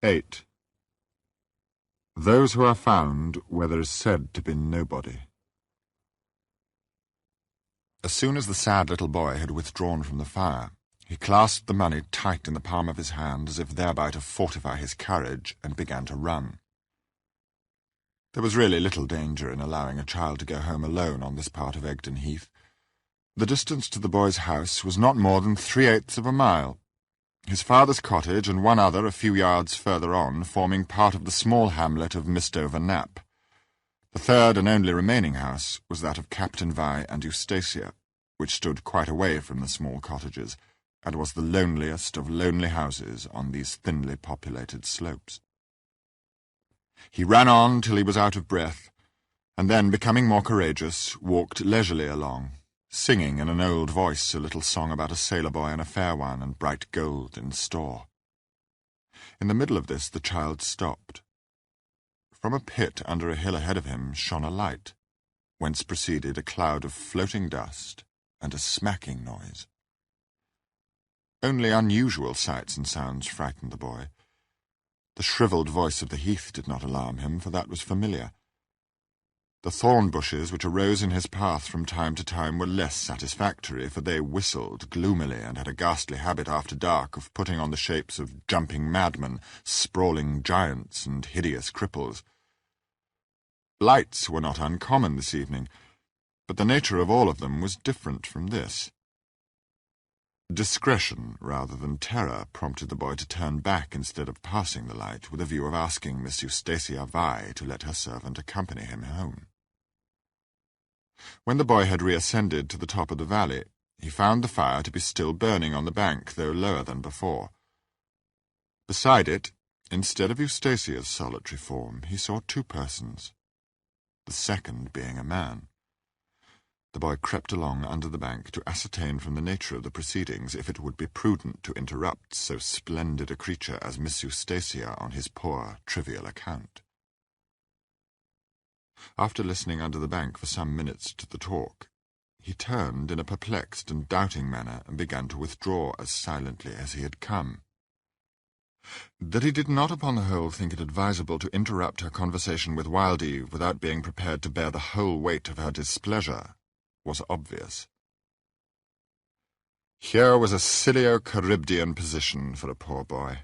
8. Those who are found where there is said to be nobody. As soon as the sad little boy had withdrawn from the fire, he clasped the money tight in the palm of his hand as if thereby to fortify his courage, and began to run. There was really little danger in allowing a child to go home alone on this part of Egdon Heath. The distance to the boy's house was not more than 3/8 of a mile, his father's cottage and one other a few yards further on forming part of the small hamlet of Mistover Knapp. The third and only remaining house was that of Captain Vi and Eustacia, which stood quite away from the small cottages, and was the loneliest of lonely houses on these thinly populated slopes. He ran on till he was out of breath, and then, becoming more courageous, walked leisurely along, singing in an old voice a little song about a sailor boy and a fair one and bright gold in store. In the middle of this the child stopped. From a pit under a hill ahead of him shone a light, whence proceeded a cloud of floating dust and a smacking noise. Only unusual sights and sounds frightened the boy. The shrivelled voice of the heath did not alarm him, for that was familiar. The thorn bushes which arose in his path from time to time were less satisfactory, for they whistled gloomily and had a ghastly habit after dark of putting on the shapes of jumping madmen, sprawling giants, and hideous cripples. Lights were not uncommon this evening, but the nature of all of them was different from this. Discretion rather than terror prompted the boy to turn back instead of passing the light, with a view of asking Miss Eustacia Vi to let her servant accompany him home. When the boy had reascended to the top of the valley, he found the fire to be still burning on the bank, though lower than before. Beside it, instead of Eustacia's solitary form, he saw 2 persons, the second being a man. The boy crept along under the bank to ascertain from the nature of the proceedings if it would be prudent to interrupt so splendid a creature as Miss Eustacia on his poor, trivial account. After listening under the bank for some minutes to the talk, he turned in a perplexed and doubting manner and began to withdraw as silently as he had come. That he did not upon the whole think it advisable to interrupt her conversation with Wild Eve without being prepared to bear the whole weight of her displeasure was obvious. Here was a Silio-Charybdian position for a poor boy.